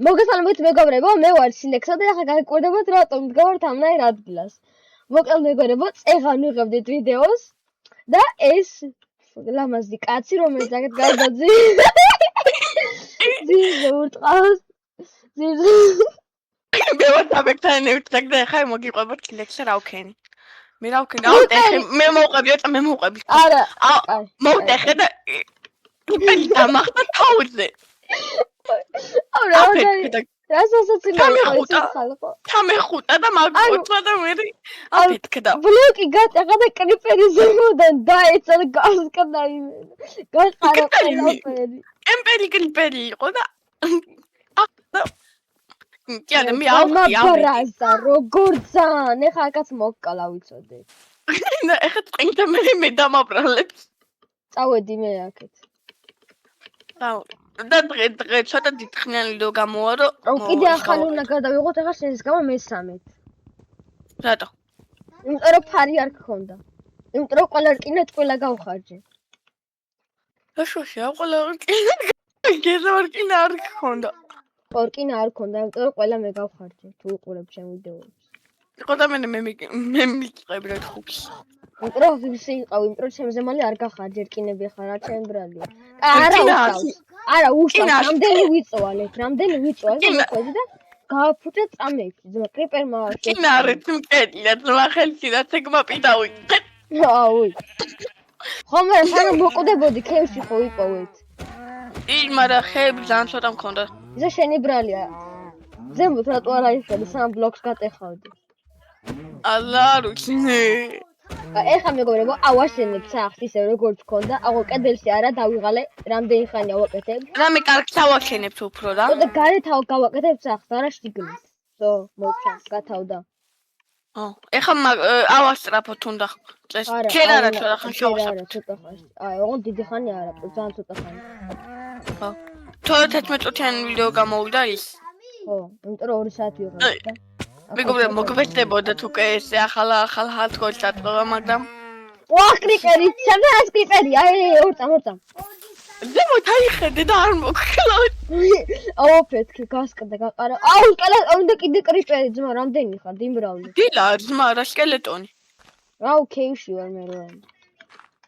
მოგესალმებით მეგობრებო, მე ვარ სინექსა და ახლა გაიკვირდებათ რატომ მდგავართ ამნაირ ადგილას. მოკლედ მეგობრებო, წეღან ვიღებდით ვიდეოს და ეს ლამაზი კაცი, რომელიც აქეთ გარდაძვირ ურტყავს. მე ვარ საბექთან ერთად და ახლა მოგიყვებოთ სინექსა რა ვქენი. მე რა ვქენი? მე მოვყვები და მე მოვყვები. არა. მოვტეხე და იპელი დამახტა თავზე. რა სასაცილოა ეს ხალხო. თამეხუტა და მაგოწვა და მე აფეთქდა. ბლოკი გატეხა და კრიპერი ზემოდან დაეცა და გასკდა იმენ. გაყარა ყველაფერი. ემპერი კრიპერი იყო და კიდე მე ავხი როგორ ძან ეხა აქაც მოკკალა ვიცოდე. ეხა წინდა მე დამაბრალებს. წავედი მე აქეთ. და დღე ცოტა დიდხნიანი დო გამოვა რომ კიდე ახალი უნდა გადავიღოთ ახლა შენის გამო მესამედ. რატო? იმიტომ რომ ფარი არ გქონდა. იმიტომ რომ ყველა რკინა ყველა გავხარჯე.აშოშია ყველა რკინა გეზავარკინა არ გქონდა. რკინა არ გქონდა, იმიტომ რომ ყველა მე გავხარჯე. თუ უყურებ ჩემ ვიდეოებს. იყო და მე მიყრები რა ხუქს. იმიტომ რომ ვისი იყავ, იმიტომ რომ ჩემზე მალე არ გახარჯე რკინები ხარ, რა ჩემ ბრალია. არა უშავს. არა უშავს, რამდენი ვიწვალეთ და მოხედი და გააფუჭე წამებში. ძმა კრიპერმა კინა არის მკედია, ძმა ხელში და ცეგმა პიდავი. აუი. ხომ არა მოკვდებოდი ქევში ხო ვიპოვეთ. მაგრამ ხეები ძალიან ცოტა მქონდა. ისა შენი ბრალია. ზემოთ რატო არ აიხები, სამ ბლოკს გატეხავდი. ალა რუჩნე. ეხა მეგობრებო, ავაშენებ სახს ისე როგორც გქონდა, აღო კედელში არა დავიღალე, რამდენი ხანი ავაკეთებ. რამე კარგს ავაშენებ უფრო რა. და გარეთ გავაკეთებ სახს, არა შიგნით. ზო, მოვჩა, გათავდა. ეხა ავასტრაფო თუნდა წეს. შენ არა ცოტა ხანი შევასწრაფო. არა, ცოტა ხანი. ოღონდ დიდი ხანი არა, ძალიან ცოტა ხანი. ხო. 12 წუთიანი ვიდეო გამოვიდა ის. ხო, იმიტომ რომ 2 საათი ვიღებ და მეგობრებო, მოგგვესწრებოდეთ უკვე ეს ახალ ჰათგოლს დატყობა, მაგრამ ვაჰ, კრიპერი, ჩემთან ეს კრიპერი, ორწამ. ზემოთ აიხედე და არ მოგხილავთ. აუფეთქი, გასკდა, გაყარა. უნდა კიდე კრიპერი, ძმა, რამდენი ხარ, დიმბრავლი. დილა, ძმა, რა სკელეტონი. რა უქეივში ვარ მე რა.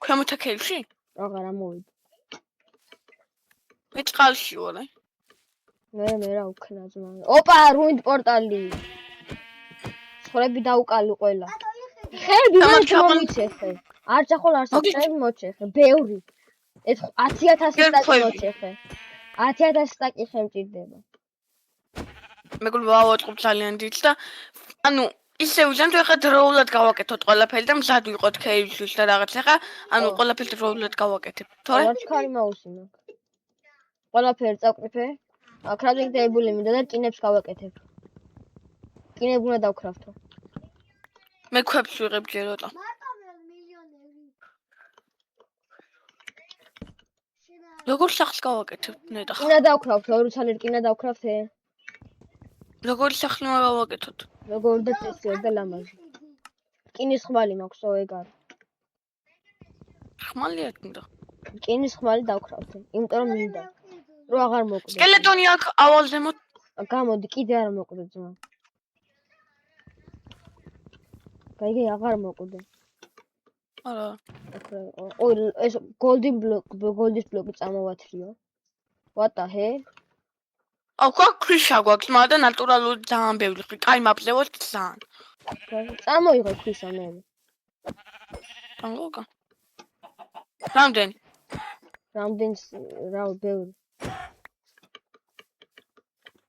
ქვემოთა ქეივში? აღარ ამოვიდი. მე წყალში ვარ. მე რა უქნა ძმა. ოპა, რუინდ პორტალი. ხორები დაუკალი ყველა. ხეები მომიჩეხე. არ ჩახვალ არ საერთოდ მოჩეხე. ბევრი. ეს 10000 სტაკი მოჩეხე. 10000 სტაკი შემჭირდება. მეგობრებო, ავაწყობ ძალიან დიდს და ანუ ისე ვიზამთ ახლა დროულად გავაკეთოთ ყველაფერი და მზად ვიყოთ ქეივშიც და რაღაც ახლა ანუ ყველაფერი დროულად გავაკეთებ. თორე ვარჩქარი მაუსი მაქვს. ყველაფერი წავკრიფე. კრაფტინგდებული მინდა და რკინებს გავაკეთებ. რკინები უნდა დავკრაფტო. მე ქვებს ვიღებ ჯეროტა. როგორ სახს გავაკეთებ ნეტა? რკინა დავკრაფტო, ორი ცალი რკინა დავკრაფტე. როგორ სახლი მოვაკეთოთ? როგორ და წესიერ და ლამაზი. რკინის ხმალი მაქვს ეგარ. ხმალი არ გინდა. რკინის ხმალი დავკრაფტე, იმიტომ რომ მინდა. რო აღარ მოკვდე. სკელეტონი აქ ავალ ზემოთ. გამოდი, კიდე არ მოკვდე ძმა. გაიგე აღარ მოკვდე. არა. ოი, ეს golden golden block წამოვათრიო. What the hell? აქვე ქვიშა გვაქვს, მაგრამ ნატურალური ძალიან ბევრი ხრი. კაი მაპლევოთ ძალიან. წამოიღო ქვიშა მე. გამოგა. რამდენი რა ბევრი.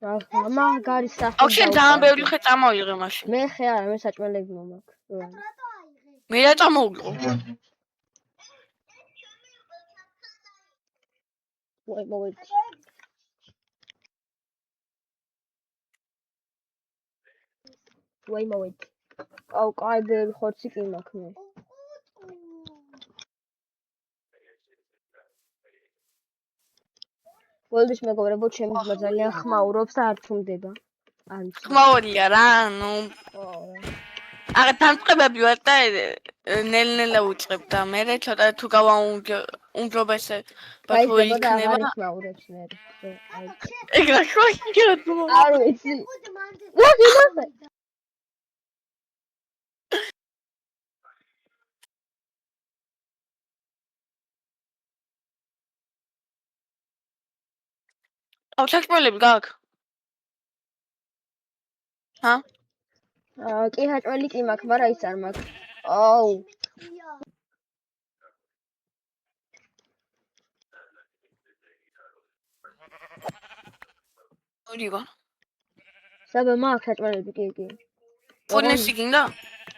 რა მაგარი სახე. აუ შენ ძალიან ბევრი ხე წამოიღე მაშინ. მე ხე არა, მე საჭმელები მომაქვს. მე რა წამოვიღო? ვაი მოვედი. აუ კაი ბევრი ხორცი კი მაქვს მე. ვოლდის მეგობრებო, ჩემი ძმა ძალიან ხმაურობს და არ თუნდება. ხმაურია რა, ნუ. არა დამწყებები ვარ და ნელ-ნელა უწყებ და მე ცოტა თუ გავაუმჯობესე ბათო იქნება და მაურებს მე. ეგ რა ხოია თუ არ ვიცი. რა აუ საჭმელები გაქვს? ჰა? კი საჭმელი კი მაქვს, მაგრამ ის არ მაქვს. აუ. ორივა. საბა მაქვს საჭმელები კი. ფურნესი გინდა?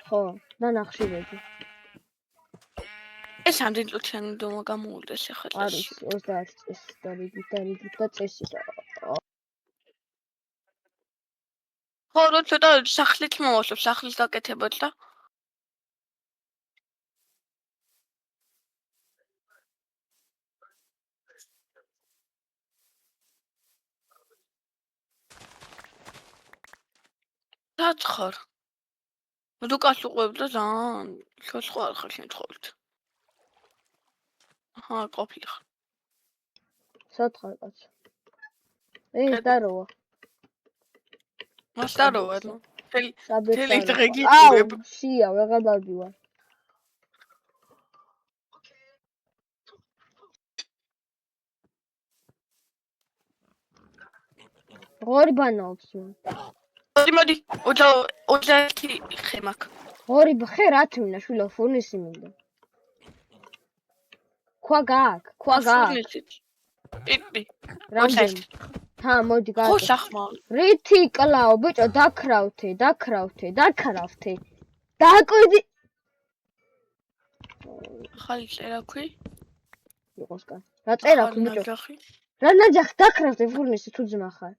ხო, და ნახშირები. ეს ამდენ წუთიანი დომა გამოულდეს ახლა წესში. არის 30 წეს და რიგით და წესი და. ხო, რო ცოტა სახლით მოვასწრებ, სახლის გაკეთებად და დაცხარ. რუკას უყვებ და ძალიან ხო არ ხარ შემთხვევით. აჰა, ყოფილიყ. სათხარ კაც. ეს დაროა. მას დაროა, ნუ. თელი დღეგი. აუ, შია, ვეღარ დავდივარ. ორი ბანაობს. მოდი, 21 ხე მაქვს. ორი ხე რა თვინა, შვილო, ფურნისი მინდა. ქვა გაქვს. პიპი. რამდენი? თა, მოდი გააკეთე. ხო, სახმა. რითი კლაო, ბიჭო, დაქრავთე. დაკვიდი. ხალი წერაქვი? იყოს კა. რა წერაქვი, ბიჭო? რა ნაჯახი დაქრავთე ფურნისი თუ ძმა ხარ?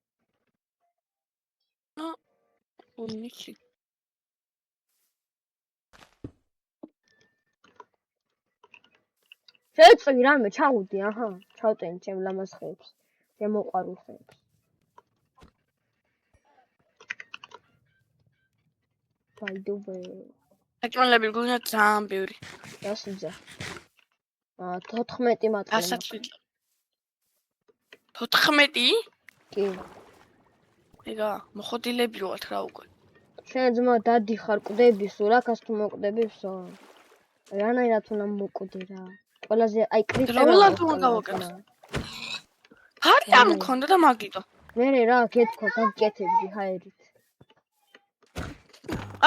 ფურნისი. შეწყვი რამე, ჩავუდი, აჰა, ჩავტენი ჩემ ლამაზ ხეებს. შემოყვარულ ხეებს. ვაიდობე. საჭმელები გულნა ძალიან ბევრი. დასიძა. 14 მატყლე. 14? კი. ეგა, მოხოდილები ვართ რა უკვე. შენ ძმა დადი ხარ კვდები სულ, აქაც თუ მოკვდები ვსო. რანაირად უნდა მოკვდე რა. ყველაზე აი კრიტიკა. როლად უნდა გავაკეთო. ჰარი არ მქონდა და მაგიტო. მე რა გეთქვა გაგკეთებდი ჰაერით.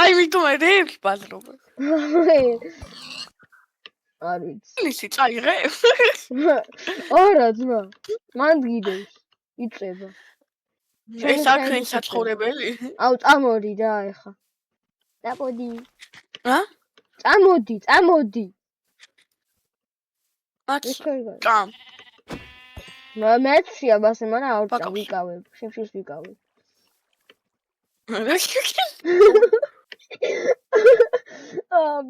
აი მითო მე რეები ბაზრობა. არ ვიცი. ლისი წაიღე. არა ძმა. მან გიდევს. იწება. ეს აქ საცხოვრებელი? აუ წამოდი რა ეხა. წამოდი. რა? წამოდი. წამ. მეცია ბასე მარა არ ვიკავებ. შევშვის ვიკავებ.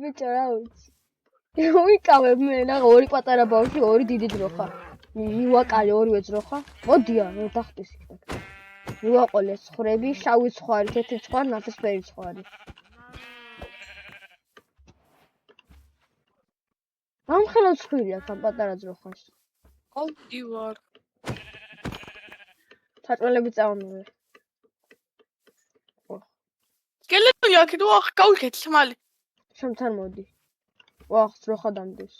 ბიჭო რა ვიცი. ვიკავებ მე რა ორი პატარა ბავშვი, ორი დიდი ძროხა. მივაკალე ორივე ძროხა. მოდია, მე დახტის იქ. მივაყოლე ცხვრები, შავი ცხვარი, თეთრი ცხვარი, ნაფისფერი ცხვარი. ამხელო ცხვრია ამ პატარა ძროხას. ყოვდი ვარ. საჭმელები წავმივე. სკელეტონი აქეთ ვახ გავიქეთ ხმალი. შემთან მოდი. ვახ ძროხა დამდეს.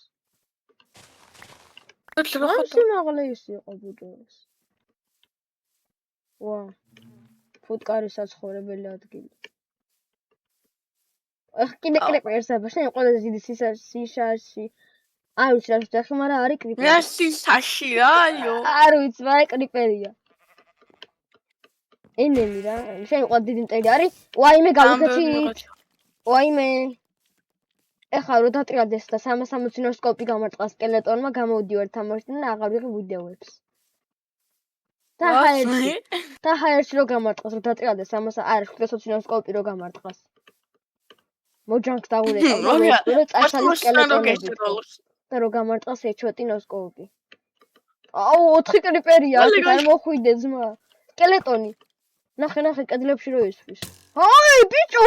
ძროხა სიმაღლე ის იყო ბუდოს. ვა. ფუტკარი საცხოვრებელი ადგილი. ახ კიდე კრიპერს აბა შენ ყველაზე დიდი სიშარში. არ ვიცი რა შეხი, მაგრამ არის კრიპერი. რა სისაში რაიო? არ ვიცი, მაგრამ კრიპერია. ენენი რა, შენ ყვა დიდი მტერი არის. ვაიმე გავიქეცით. ვაიმე. ეხლა რო დატრიალდეს და 360 სკოპი გამარტყა სკელეტონმა, გამოვდივარ თამაშიდან და აღარ ვიღებ ვიდეოებს. და ჰაერში რო გამარტყას, რო დატრიალდეს 300 არა 720 სკოპი რო გამარტყას. მოჯანკს დაღურეკავ, რო წაშალი სკელეტონები. და რო გამარტყას ეჩოტი ნოსკოპი. აუ 4 კრიპერია, არ მოხვიდე ძმა. სკელეტონი. ნახე, კედლებში რო ისვრის. აი ბიჭო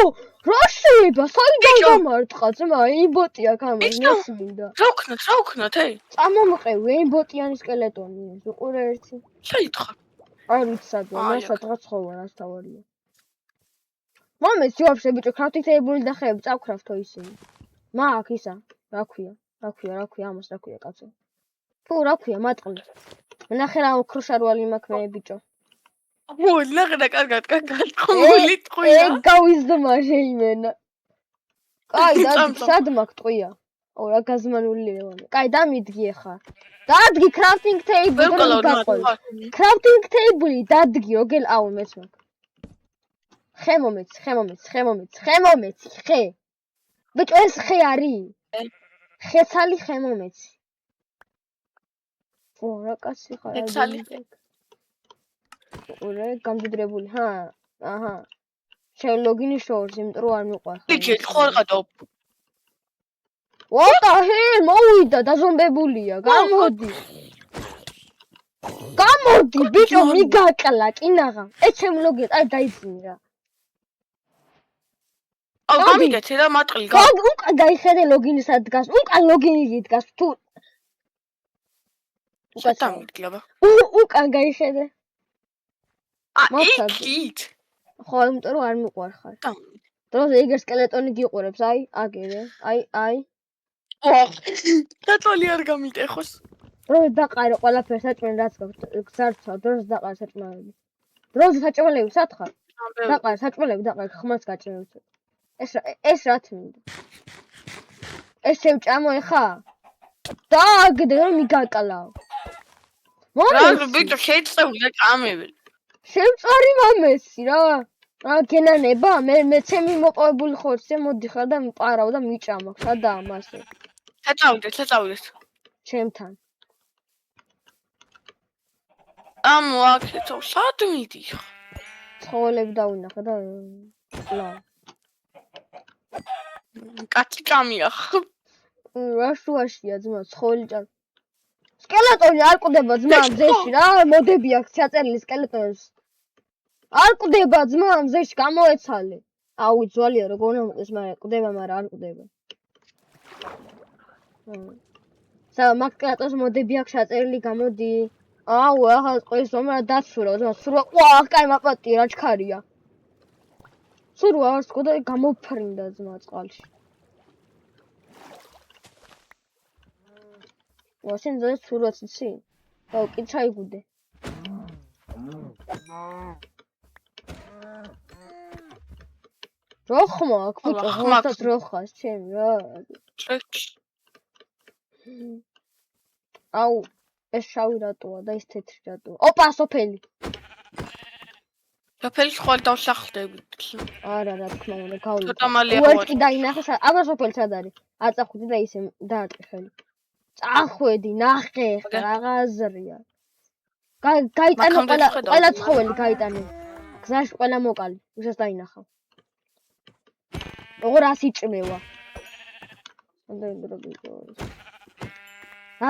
რა შეიძლება საიდან გამარტყა ძმა იმბოტია გამას მინდა რა ვქნათ ე წამომყევი იმბოტიანი სკელეტონი უყურე ერთი შეითხა არ ვიცი სადღა მას სადღაც ხოვარ ასთავარია მომეც ვაფშე ბიჭო ქრაფტითებული და ხეები წავქრაფთო ისინი მაგ ისა რა ქვია ამას რა ქვია კაცო თუ რა ქვია მატყლი ნახე რა ოქროშარვალი მაქვს მე ბიჭო ნახე კარგად ხომული ტყვია გავიზდმა შეიმენა კაი სად მაქვს ტყვია ო რა გაზმანული ლევანი კაი დამიდგი ახლა დადგი crafting table crafting table დადგიოგელ აუ მეც მაქვს ხე მომეც ხე ბიჭო ეს ხე არის ხეცალი ხე მომეცი ო რა კაცი ხარ ხეცალი ორე გამდიდრებული აჰა შელოგინი შორს იმიტომ რომ არ მიყვარხარ ბიჭი ხორღატო What the hell მოვიდა დაზომბებულია გამოდი ბიჭო მიგაკლა კინაღა ეს ჩემ ლოგინს აი დაიძინე რა აუ გამიგეთ რა მატყლი უკან გაიხედე ლოგინისა დგას უკან ლოგინი დგას თუ უკან დამიდგება უკან გაიხედე იქით ხო იმიტომ რომ არ მიყვარხარ დროზე იგერ სკელეტონი გიყურებს აი აგერე აი დაწოლი არ გამიტეხოს დროზე დაყარე ყველაფერს საჭმელი რაც გზარცვა დროზე დაყარე საჭმელები დროზე საჭმელები სათხარ დაყარე საჭმელები დაყარე ხმას გაჭმევთ ეს რაც მინდა ეს შევჭამო ეხა დააგდე რომ მიგაკალავ რა ბიჭო შეიწევი კამები შევწარი მამესი რა გენანება მე ჩემი მოპოვებული ხორცე მოდიხარ და მყარავ და მიჭამავ სადაა მასე საწავდეთ ჩემთან ამო აქეთო სად მიდიხ ცხოველები დავინახე და ლა კაცი კამია რა შუაშია ძმა ცხოველი ჭარ სკელეტონი არ ყვდება ძმა მზეში რა მოდები აქ ჩაწერილი სკელეტონს არ ყვდება ძმა მზეში გამოეცალე აუ ძვალია როგორ უნდა მოყდეს მაგრამ ყვდება მაგრამ არ ყვდება მაგ სკელეტონს მოდები აქ ჩაწერილი გამოდი აუ ახლა ყვის ზომა დაცურა ძმა სურვა ვა კაი მაპატი რა ჩქარია სურვა არ სკოდა გამოფრინდა ძმა წყალში ვაშენ ზეს სურვაც იცი? აუ კი ჩაიგუდე. როხმა აქ ბიჭო ხმასად როხას ჩემი რა. აუ ეს შავი რატოა და ეს თეთრი რატოა? ოპა სოფელი. სოფელი ხვალ დავსახლდებით. არა რა თქმა უნდა გავლი. ცოტა მალე უერთი დაინახე აბა სოფელი სად არის? აწახუდი და ისე დაარტყი ხელი. წახვედი ნახე რაღაცრია გაიტანე ყველა ცხოველი გაიტანე გზაში ყველა მოკალი ვისაც დაინახავ როგორ ასიჭმევა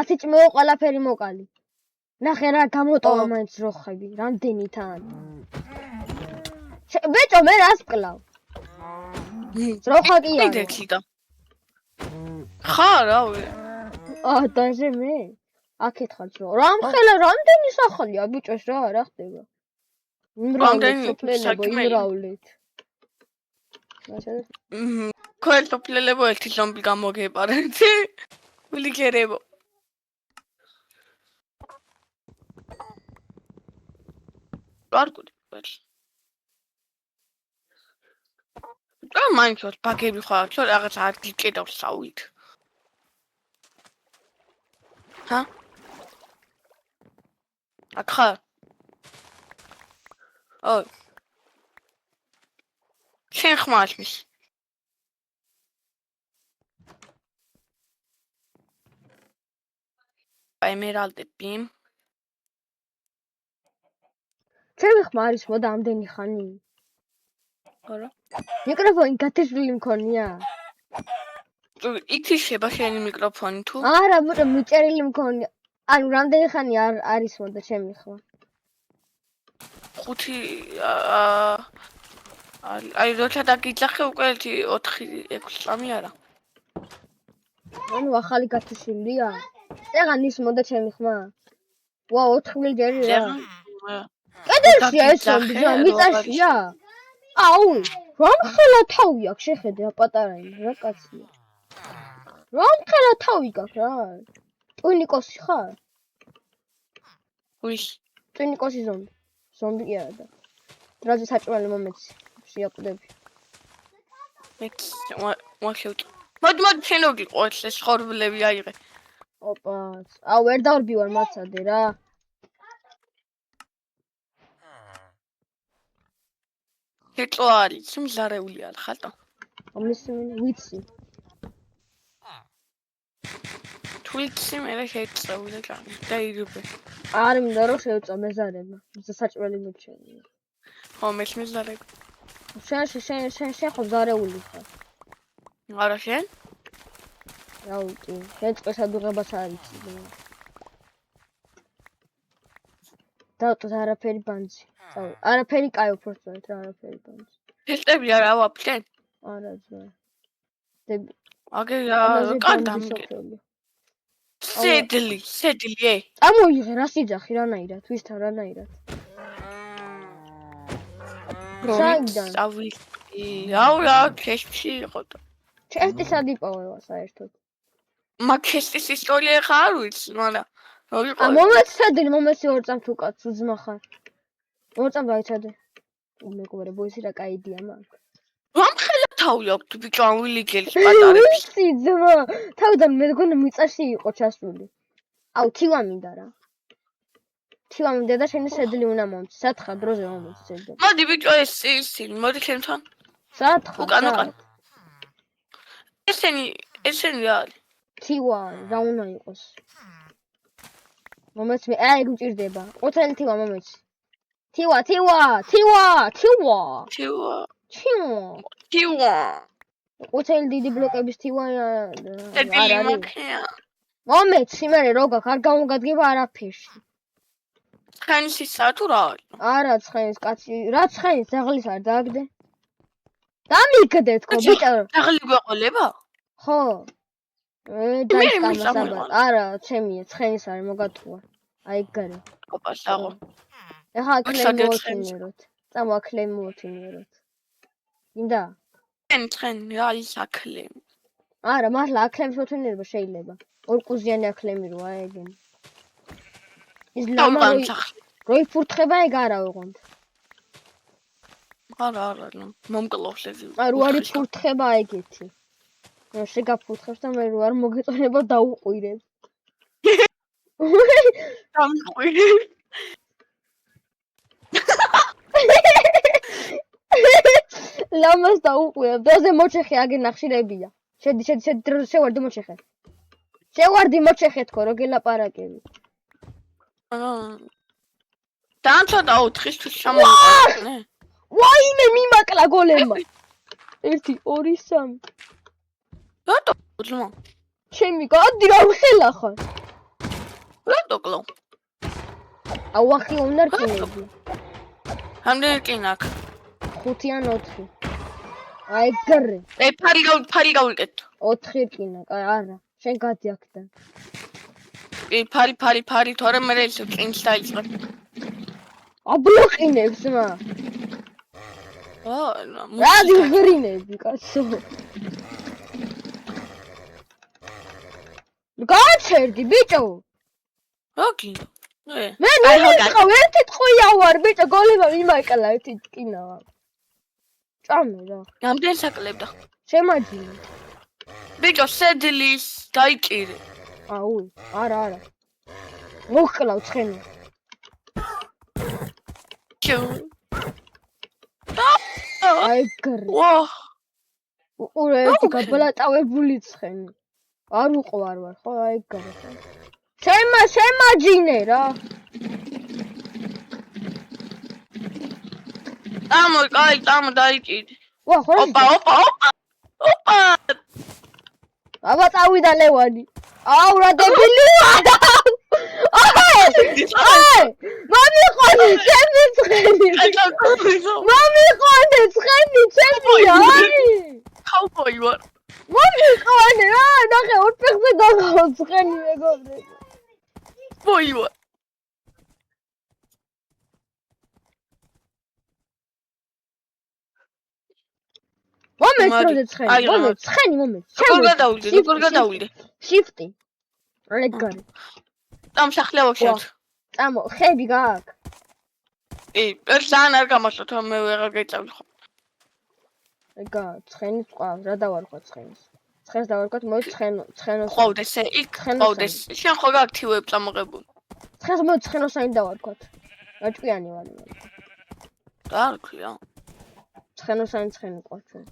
ასიჭმევა ყველაფერი მოკალი ნახე რა გამოტოვა მაინც როხები რამდენი თან ბეჭო მე რას ვკლავ როხა კი არა ხა რავი დაჟე მე აკითხავ რომ ხელა რამდენი სახლია ბიჭოს რა ხდება იმრავლეთ ქოელ თოფლელებო ერთი ზომბი გამოგეპარეთ ვილიგერებო არკუდი მაინც ბაგები ხარ თო რაღაც არ გიკედავს სავით ჰა? აქა. ой. შენ ხმას მის. ემერალდები. ჩემი ხმა არის მოდა ამდენი ხანი. არა. მიკროფონი გათიშვლილი მქონია. ითიშება შენი მიკროფონი თუ? არა, ბიჭო, მიწერილი მქონია. ანუ რამდენი ხანი არის მოდა ჩემი ხმა? 5 აი როცა დაგიძახე უკვე 4-6 წამი არა. ანუ ახალი გათიშილია? წეღან ის მოდა ჩემი ხმა. ვა 4 ჯერი რა. კედელშია ეს ზომბი, მიწაშია. აუ, რომ ხელა თავი აქვს შეხედე პატარა იმ რა კაცია. რომ ხელა თავი გაქვს რა. ტვინიკოსი ხარ? ვის? ტვინიკოსი ზომბი. ზომბი არა და. დრაზე საჭმელი მომეცი. შეაკვდები. მოდი შენოდი ყოველს ეს ხორბლები აიღე. ოპა. აუ ვერ დავრბივარ მაცადე რა. ეტყო არის, მზარეული არ ხატო. ამისი ვიცი. თვიცი მე შეწევდა კანი და ირუბე. არ მინდა რომ შევწა მეზარება. საჭმელი მოჩენია. ხო მე მეზარებ. შენ ხო მზარეული ხარ. არა შენ? აუ კი, შენ წესადუღებას არ იცი. დავტო არაფერი ბანძი. წავ. არაფერი კაი უბრალოდ რა არაფერი ბანძი. ფესტები არა ვაფშენ? არა ძმა. აგე კანდამ. სედლი. წამოიღე რა სიძახი რანაირად, ვისთან რანაირად. საიდან? აუ რა ქეშში იყო და. ჩესტი სად იპოვება საერთოდ? მაგ ქეშტის ისტორია ხა არ ვიცი, მაგრამ როგორ იყო? მომეცადე 2 წამს უკაც უძმა ხარ. 2 წამს დაიცადე. მეგობრებო ისი რა კაი იდეა მაქვს. რომ ხელა თავი აქვს ბიჭო ამ ვილიგელს პატარებს. ისი ძმა, თავიდან მე მგონი მიწაში იყო ჩასული. აუ თივა მინდა რა. თივა მინდა და შენი სედლი უნდა მომწი. სათხარ დროზე მომწი სედლი. მოდი ბიჭო ეს ისინი, მოდი ჩემთან. სათხარ. უკან. ესენი რა არის? თივა რა უნდა იყოს? მომეცი მე აი გმჭირდება. ყოთელი თივა მომეცი. თივა. ყოთელი დიდი ბლოკების თივა არ არის. მომეცი მე რო გაქვს არ გამოგადგება არაფერში. ცხენის ისა თუ რა არის? არა ცხენის კაცი, რა ცხენის ძაღლის არ დააგდე? დამიგდე თქო ბიჭო. ძაღლი გვეყოლება? ხო. დაიწყამასაბა. არა, ჩემია, ცხენის არის მოგათუა. აი გარე. ოპა, საღო. ეხა აკლემ მოვთინეროთ. წამო აკლემ მოვთინეროთ. გინდა? ცხენი რა ის აკლემ? არა, მართლა აკლემს მოვთინერება შეიძლება. ორკუზიანი აკლემი როა ეგენ. ის ლამა რო იფურთხება ეგ არა ვიღონთ. არა, მომკლავს ეს. აი რო არ იფურთხება ეგეთი. რა შეგაფურთხებს და მე რო არ მოგეწონება დაუყვირებ. დამყვირებ. ლამას დაუყვირებ. დროზე მოჩეხე აგე ნახშირებია. შედი შევარდი მოჩეხე. შევარდი მოჩეხე თქო რო გელაპარაკები. დაანცვა 4-ისთვის შემოვიყვანე. ვაიმე მიმაკლა გოლემა. 1 2 3 რატო ძმა? ჩემი გადი რა ხელა ხარ? რატო კლო? აუ ახი უნდა რკინები. რამდენი რკინა აქვს? 5 ან 4. აი გრე. ფარი გავიკეთო. 4 რკინა, არა. შენ გადი აქთან. ფარი, თორე მე ის რკინს დაიწყე. აბლოყინებს მა. რა დიღრინები კაცო. გაჩერდი ბიჭო. ოკი. მე ვიყავ ერთი ტყვია ვარ ბიჭო გოლება მიმაკლა ერთი ტკინა. ჭამე რა. რამდენი საკლებდა? შემაჯინე. ბიჭო სედლის დაიჭირე. აუ, არა. მოხკლავ ცხენი. აი გრე. ვაჰ. უყურე ერთი გაბლატავებული ცხენი. არ უყვარ ვარ ხო აი გრე. შემაჯინე რა. წამო დაიჭირე. ვა ხო. ოპა. აბა წავიდა ლევანი. აუ რა დებილი ვარ. აი! მომიყვანე ჩემი ცხენი. მომიყვანე ცხენი ჩემია, აი. Cowboy ვარ. მომიყვანე რა, ნახე ორ ფეხზე დაგავა ცხენი მეგობრებო. Boy ვარ. მომეც როზე ცხენი, მომეც ცხენი მომეც. როგორ გადავიდე? Shift-ი. რეგ გარი. დამსახლე ვაშოთ. წამო, ხები გააქვს? ეს ძალიან არ გამოსვლოთ, მე ვეღარ გეწევი ხო. ეგა, ცხენი ყავს, რა დავარქვა ცხენს? ცხენს დავარქვათ, მოდი ცხენოს. ყავდეს იქ, ყავდეს. შენ ხო გააქტივებ წამოღებული. ცხენს მოდი ცხენოსანი დავარქვათ. რაჭკვიანი ვარ მე. დაარქვია. ცხენოსანი ცხენი ყავს ჩვენ.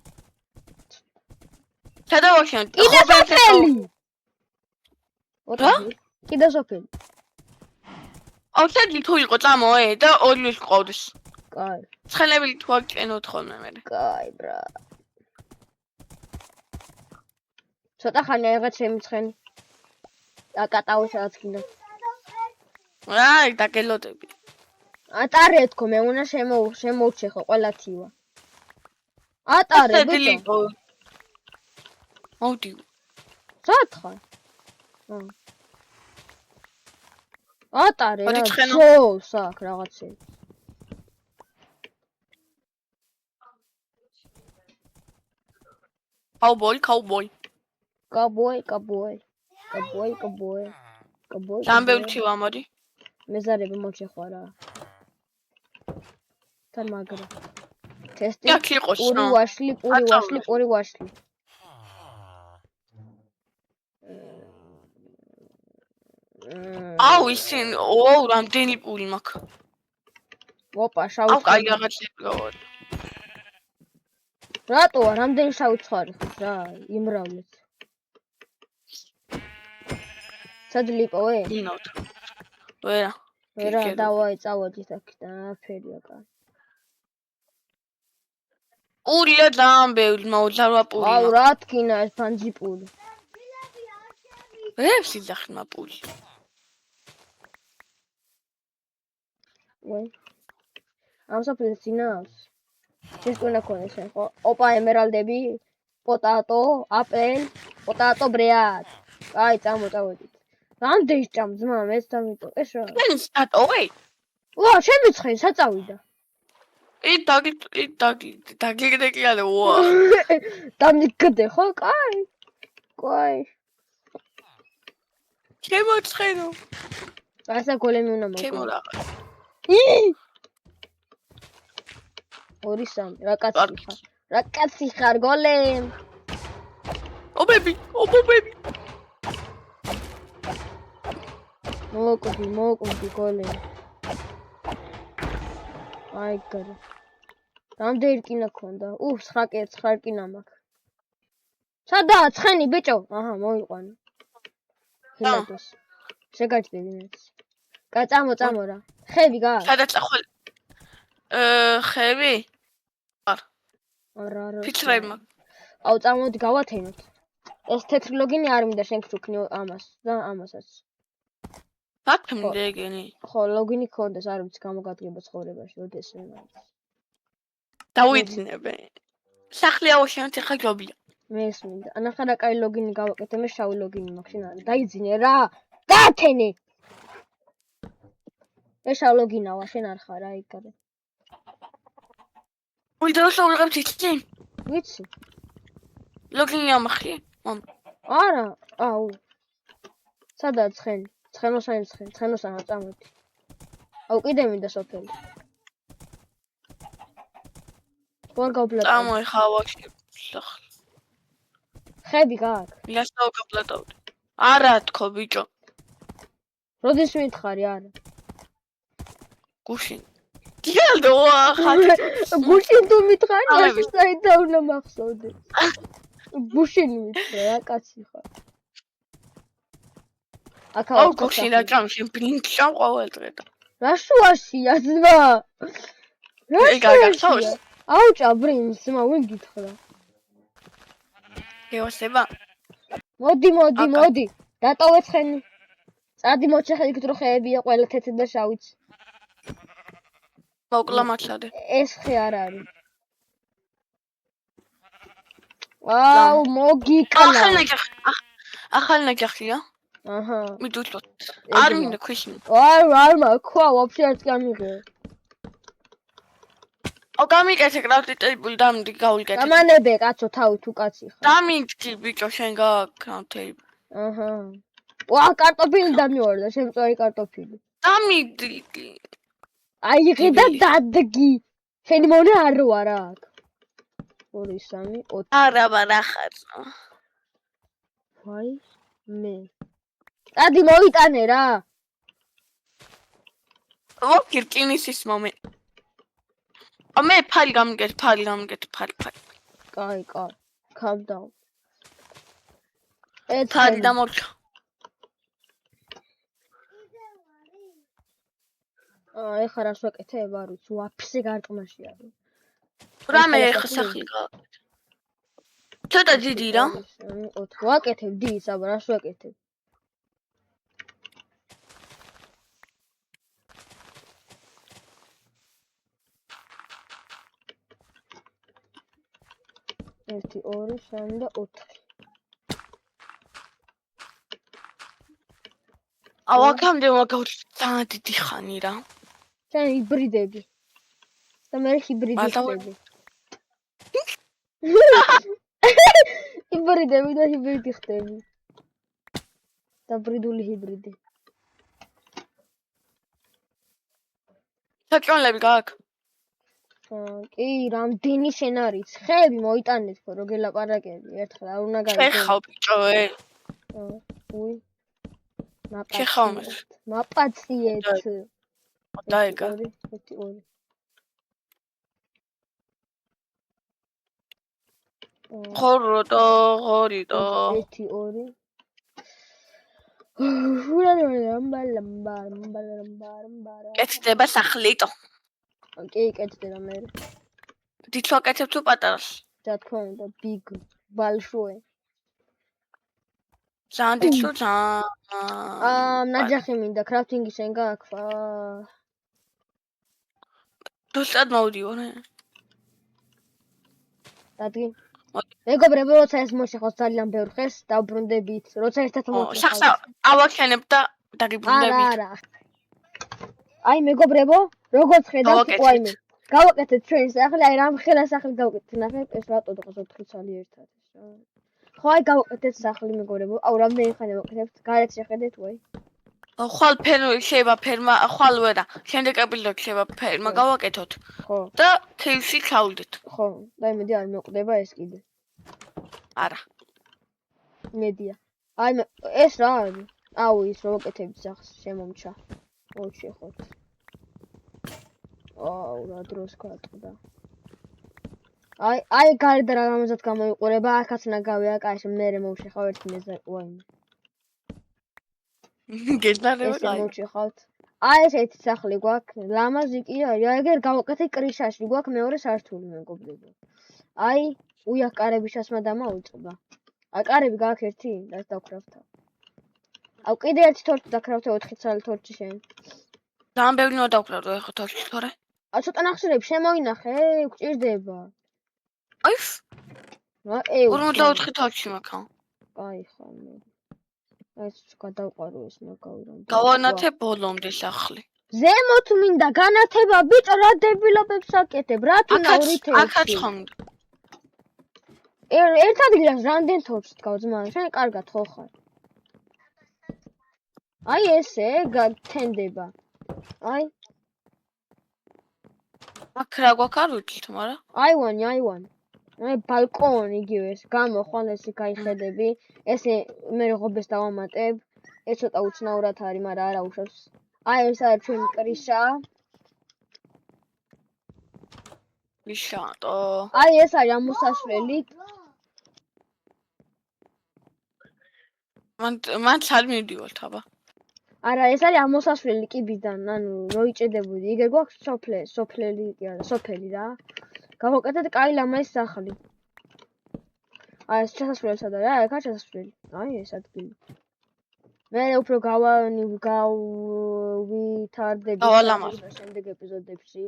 სადავაშენ? კიდე სოფელი. კიდე სოფელი. აუცილებლად თუ იყო წამო და ორივეს ყავდეს. კაი. ცხენები თუ აკენოთ ხოლმე მე. კაი ბრა. ცოტა ხანი რაღაც ჩემი ცხენი. აკატაო სადაც კიდე. აი, დაგელოდები. ატარე თქო, მე უნდა შემოვჩე ხო ყველა თივა. ატარე ბიჭო. მოდი. სათხარ. ატარე რა. შოუს აქ რაღაცები. Cowboy. Cowboy. სამბევი თივა მოდი. მეზარები მოჩეხვა რა. თან მაგრა. ტესტი. აქ იყოს რა. პური ვაშლი. აუ ისინ, ოუ, რამდენი პული მაქვს. ოპა, შავი. აუ, კაი რაღაცები გავარ. რატოა, რამდენი შავი ცხარი ხარ რა, იმრავლეთ. სადლიპოვე? დინოთ. ვერა. ვერა, დავაი წავედით აქიდან, აფერია კაი. პულია ძალიან ბევრი, მოუძლარვა პული. აუ, რა თქინა ეს ფანჯი პული. ვერაფერს იძახმა პული. ვაი. ამ საფრთხეს წინავს. შეშტუნა ქონეს ხო? ოპა ემერალდები, პოტატო, აპელი, პოტატო ბრეად. აი, წამოდით. რამდენი ჭამ ძმა, მეც დამიტო. ეს რა? მე სტატოვე. ვა, ჩემი ცხენი საწავიდა. დაგიგდე ალე, ვა. დამიგდე ხო? კაი. კაი. შემოცხენო. ასა გოლემი უნდა მოვკო. შემორა. ორი სამი, რა კაცი ხარ გოლემ. ობები. მოკუდი გოლემ. აი გარა. რამდენი რკინა ქონდა? 9 რკინა მაქვს. სადაა ცხენი ბიჭო? აჰა, მოიყვანე. ჰილადოს. შეგაჭდები მეც. წამო რა. ხები გააქვს? სადაც ახვალ ხები? არა. ფიცრები მაქვს. აუ წამოდი გავათენოთ. ეს თეთრი ლოგინი არ მინდა შენ გწუქნი ამას და ამასაც. აქ მინდეგენი. ხო, ლოგინი ქონდეს, არ ვიცი გამოგადგება ცხოვრებაში, როდეს უნდა. დავიძინებე. სახლი ავაშენოთ ახლა ჯობია. მეს მინდა. ანახა რა კაი ლოგინი გავაკეთე, მე შავი ლოგინი მაქვს, შენ არა. დაიძინე რა. დაათენე. ეს შავ ლოგინავა, შენ არ ხარ, აი გარე. ვიდროს უღებ თითი. ვიცი. ლოგინი ამხი. არა, აუ. სადაა ცხენი? ცხენოსანი წამოდი. აუ კიდე მინდა სოფელი. ვარ გავპლატო. წამოიხავაში სახლი. ხები გააქვს? იასტავ გავპლატავდი. არა თქო ბიჭო. როდის მითხარი არა? გუშინ. გიალდო ხალხი. გუშინ თუ მითხარი, ეს საერთოდ უნდა მახსოვდეს. გუშინ მითხრა რა კაცი ხარ. აუ გუშინ რა ჭამში ბრინჯი ყოველ დღე. რა შუაშია ძმა? გაგაცავს. აუჭა ბრინჯს ძმა, ვინ გითხრა? გეოსება. მოდი. დატოვე ცხენი. წადი მოჩეხე იქ დრო ხეებია ყველა თეთრი და შავიც. მოკლა მაცადე. ეს ხე არ არის. აუ, მოგიკლა. ახალი ნაჯახია. აჰა. მიდუწოთ. არ მინდა ქვიშინი. არ მაქვს, ვაფშე არც გამიღე. გამიკეთე კრაფტი ტეიბლი დამდი გავიკეთე. გამანებე კაცო თავი თუ კაცი ხარ. დამინდგი ბიჭო შენ გაკრაფტი. აჰა. ვა კარტოფილი დამივარდა, შემწვარი კარტოფილი. დამინდგი. აიღე და დადგი. შენი მონე არ ვარ აქ. 2 3 4. არა ხარ. ვაი მე. დადი მოიტანე რა. ვოკირკინის ის მომენტ. მე ფალი გამიგეთ. კაი. Calm down. ფალი დამორჩა. ეხლა რას ვაკეთებ არ ვიცი, ვაფშე გარყმაში არის. რამე ეხა სახლი გავაკეთე. ცოტა დიდი რა. 4 ვაკეთებ დის, აბა რას ვაკეთებ? ერთი 2 3 და 4. ავაკამდე მაგავთ ძალიან დიდი ხანი რა. შენ ჰიბრიდები. და მე ჰიბრიდი ხდები. ჰიბრიდები და ჰიბრიდი ხდები. დაბრიდული ჰიბრიდი. საჭმელები გაქვს? კი, რამდენი შენ არის? ხეები მოიტანეთ ხო, რო გელაპარაკები ერთხელ არ უნდა გაიგო. შეხავ ბიჭოე. უი. შეხავმეს. მაპაციეთ. დაიგა. 2 ხოროტო, ღორიტო. 1 2 ლამბა. კეთდება სახლიტო. კი, კეთდება მე. დიჩვა კეთებ თუ პატარას? რა თქმა უნდა, big большой. ძალიან დიჩვა ძალიან. ნაჯახი მინდა, კრაფტინგი შენ გააქვს? დოსად მოვდიო რა. დადი. მეგობრებო, როცა ეს მოშეხოს ძალიან ბევრ ხეს, დავბრუნდებით. როცა ერთად მოვხსნით. სახსა ავაქენებ და დაგიბრუნდებით. არა. აი მეგობრებო, როგორც ხედავთ, ვაიმე. გავაკეთეთ ჩვენ სახლი, აი რამ ხელა სახლი გავაკეთეთ. ნახეთ, ეს რატო დღეს 4 წელი ერთად ეს რა. ხო, აი გავაკეთეთ სახლი მეგობრებო. აუ რამდენი ხანი ვაკეთებთ? გარეთ შეხედეთ, ვაი. ხვალ ფერმა შეიძლება ფერმა, ხვალ ვერა. შემდეგ ეპიზოდში შეიძლება ფერმა გავაკეთოთ. ხო. და თევში ჩავდეთ. ხო, და იმედი არ მოკვდება ეს კიდე. არა. მედია. აი ეს რა არის? აუ ის რო ვაკეთებთ სახლს, შემომჩა. მოჩეხოთ. აუ რა დროს გაწყდა. აი გარდა რამაზად გამოიყურება, ახაც ნაგავია, კაი, მე მოვშეხავ ერთ მეზე, ვაიმე. გეძნარება კაი. მოვშეხავთ. აი ესეთი სახლი გვაქვს, ლამაზი კი არის. ეგერ გავაკეთე კრიშაში, გვაქვს მეორე სართული მეგობრებო. აი, უიახ კარები შასმა დამაუწყდა. აი კარები გაქვს ერთი, რაც დავკრავთავ. აუ კიდე ერთი თორჩი დაკრავთე 4 წელი თორჩი შენ. ძალიან ბევრი უნდა დავკრავდო ეხლა თორჩი თორე. ცოტა ნახშირები შემოინახე, გჭირდება. აი. აი 44 თორჩი მაქვს. კაი ხა მე. აი გადავყარო ეს მაგავრამ. გავანათე ბოლომდე სახლი. ზემოთ მინდა განათება, ბიჭო, რა დებილობებს აკეთებ, რა თუნაურით ეს. აქაც ხონდა. ერთ ადგილას რამდენ თორჩს დგავ ძმა, შენ კარგად ხო ხარ? აი ესე გათენდება. აი. აქ რა გვაქვს არ ვიცით, მაგრამ აივანი. აი ბალკონი იგივე ეს გამოხვალ ესე გაიხედები. ესე მე ღობეს დავამატებ. ეს ცოტა უცნაურად არის, მაგრამ არა უშავს. აი ეს არის ჩვენი კრიშა. ვიშატო. აი ეს არის ამოსასვლელი. მან არ მივდივართ აბა. არა, ეს არის ამოსასვლელი კიბიდან, ანუ რო იჭედებოდი. იგივე გვაქვს სოფლელი კი არა, სოფელი რა. გავაკეთეთ კაი ლამაზი სახლი. აი ეს ჩასასვლელი სადა რა, აქა ჩასასვლელი. აი ეს ადგილი. მე უფრო გავითარდები შემდეგ ეპიზოდებში.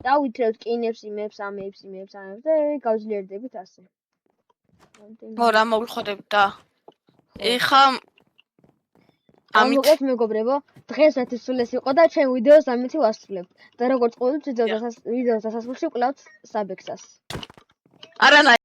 დავითრევთ კინებს, იმებს, ამებს და გავძლიერდებით ასე. მორა მოვიხოდებ და ეხა ამით მეგობრებო, დღესაც ის სულ ეს იყო და ჩვენ ვიდეოს ამით ვასრულებთ. და როგორც ყოველთვის ვიდეოს დასასრულში ვკლავთ საბექსას. არანა